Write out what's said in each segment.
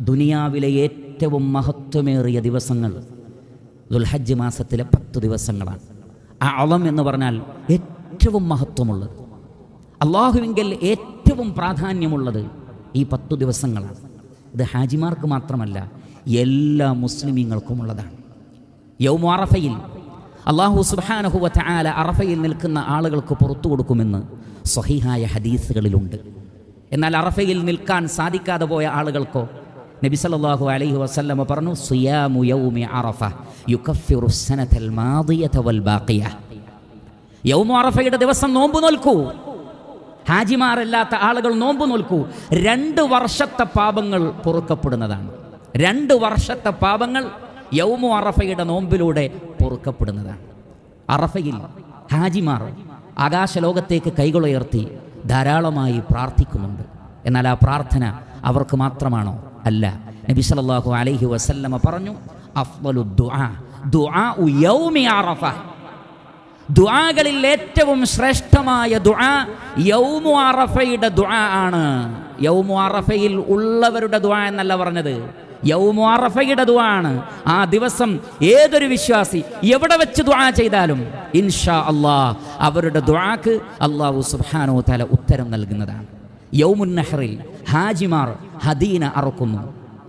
ദുനിയാവിലെ ഏറ്റവും മഹത്വമേറിയ ദിവസങ്ങൾ ദുൽഹജ്ജ് മാസത്തിലെ 10 ദിവസങ്ങളാണ്. അഅളം എന്ന് പറഞ്ഞാൽ ഏറ്റവും മഹത്വമുള്ളത്, അള്ളാഹുവിങ്കൽ ഏറ്റവും പ്രാധാന്യമുള്ളത് ഈ 10 ദിവസങ്ങളാണ്. ഇത് ഹാജിമാർക്ക് മാത്രമല്ല, എല്ലാ മുസ്ലിമീങ്ങൾക്കുമുള്ളതാണ്. യൗമു അറഫയിൽ അല്ലാഹു സുബ്ഹാനഹു വ തആല അറഫയിൽ നിൽക്കുന്ന ആളുകൾക്ക് പുറത്തു കൊടുക്കുമെന്ന് സ്വഹീഹായ ഹദീസുകളിലുണ്ട്. എന്നാൽ അറഫയിൽ നിൽക്കാൻ സാധിക്കാതെ പോയ ആളുകൾക്കോ നബി സല്ലല്ലാഹു അലൈഹി വസല്ലമ പറഞ്ഞു, സിയാമു യൗമി അറഫ യുകഫിറു സനതൽ മാദിയത വൽ ബാഖിയ. യൗമു അറഫയുടെ ദിവസം നോമ്പ് നോൽക്കൂ. ഹാജിമാരല്ലാത്ത ആളുകൾ നോമ്പ് നോൽക്കൂ. 2 വർഷത്തെ പാപങ്ങൾ പൊറുക്കപ്പെടുന്നതാണ്. 2 വർഷത്തെ പാപങ്ങൾ യൗമു അറഫയുടെ നോമ്പിലൂടെ പൊറുക്കപ്പെടുന്നതാണ്. അറഫയിൽ ഹാജിമാർ ആകാശലോകത്തേക്ക് കൈകളുയർത്തി ധാരാളമായി പ്രാർത്ഥിക്കുന്നുണ്ട്. എന്നാൽ ആ പ്രാർത്ഥന അവർക്ക് മാത്രമാണോ? അല്ല. നബി സല്ലല്ലാഹു അലൈഹി വസല്ലമ പറഞ്ഞു, അഫ്ളലു ദുആഉ യൗമി അറഫ. ദുആകളിൽ ഏറ്റവും ശ്രേഷ്ഠമായ ദുആ യൗമു അറഫയുടെ ദുആ ആണ്. യൗമു അറഫയിൽ ഉള്ളവരുടെ ദുആ എന്നല്ല പറഞ്ഞത്, യൗമു അറഫയുടെ ദുആ ആണ്. ആ ദിവസം ഏതൊരു വിശ്വാസി എവിടെ വെച്ച് ദുആ ചെയ്താലും ഇൻഷാ അല്ലാഹ് അവരുടെ ദുആക്ക് അല്ലാഹു സുബ്ഹാനഹു വ തആല ഉത്തരം നൽകുന്നതാണ്. യൗമുൻ നഹ്റിൽ ഹാജിമാർ ഹദീന അറുക്കുന്നു.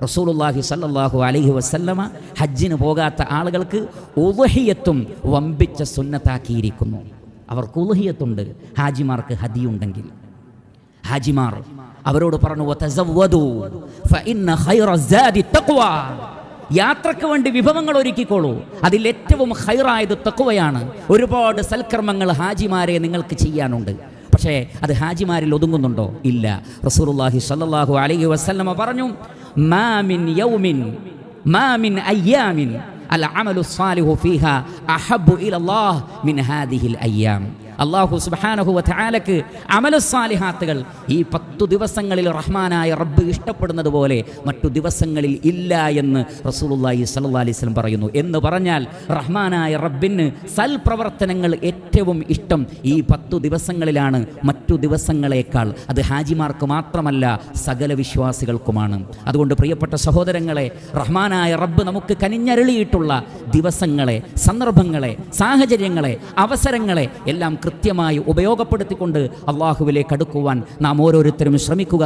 റസൂലുള്ളാഹി സ്വല്ലല്ലാഹു അലൈഹി വസല്ലമ ഹജ്ജിന് പോകാത്ത ആളുകൾക്ക് ഉളുഹിയത്തും വമ്പിച്ച സുന്നത്താക്കിയിരിക്കുന്നു. അവർക്ക് ഉളുഹിയത്തുണ്ട്, ഹാജിമാർക്ക് ഹദിയുണ്ടെങ്കിൽ. ഹാജിമാർ അവരോട് പറഞ്ഞു, വതസവ്വദു ഫഇന്ന ഖൈറ സാദി തഖ്വ. യാത്രയ്ക്ക് വേണ്ടി വിഭവങ്ങൾ ഒരുക്കിക്കോളൂ, അതിൽ ഏറ്റവും ഖൈറായത് തഖ്വയാണ്. ഒരുപാട് സൽക്കർമ്മങ്ങൾ ഹാജിമാരെ നിങ്ങൾക്ക് ചെയ്യാനുണ്ട്. പക്ഷേ അത് ഹാജിമാരിൽ ഒതുങ്ങുന്നുണ്ടോ? ഇല്ല. റസൂലുള്ളാഹി സ്വല്ലല്ലാഹു അലൈഹി വസല്ലമ പറഞ്ഞു, മാ മിൻ യൗമിൻ മാ മിൻ അയ്യാമിൻ അൽ അമലു സ്വാലിഹു ഫീഹാ അഹബ്ബു ഇലല്ലാഹ് മിൻ ഹാദിഹിൽ അയ്യാം. അല്ലാഹു സുബ്ഹാനഹു വ തആലക്ക് അമലു സ്വാലിഹാത്തുകൾ ഈ 10 ദിവസങ്ങളിൽ റഹ്മാനായ റബ്ബ് ഇഷ്ടപ്പെടുന്നത് പോലെ മറ്റു ദിവസങ്ങളിൽ ഇല്ല എന്ന് റസൂലുള്ളാഹി സ്വല്ലല്ലാഹു അലൈഹി വസല്ലം പറയുന്നു. എന്ന് പറഞ്ഞാൽ റഹ്മാനായ റബ്ബിന് സൽപ്രവർത്തനങ്ങൾ ഏറ്റവും ഇഷ്ടം ഈ 10 ദിവസങ്ങളിലാണ് മറ്റു ദിവസങ്ങളേക്കാൾ. അത് ഹാജിമാർക്ക് മാത്രമല്ല, സകല വിശ്വാസികൾക്കുമാണ്. അതുകൊണ്ട് പ്രിയപ്പെട്ട സഹോദരങ്ങളെ, റഹ്മാനായ റബ്ബ് നമുക്ക് കനിഞ്ഞരുളിയിട്ടുള്ള ദിവസങ്ങളെ, സന്ദർഭങ്ങളെ, സാഹചര്യങ്ങളെ, അവസരങ്ങളെ എല്ലാം കൃത്യമായി ഉപയോഗപ്പെടുത്തിക്കൊണ്ട് അള്ളാഹുവിലേക്ക് അടുക്കുവാൻ നാം ഓരോരുത്തരും ശ്രമിക്കുക.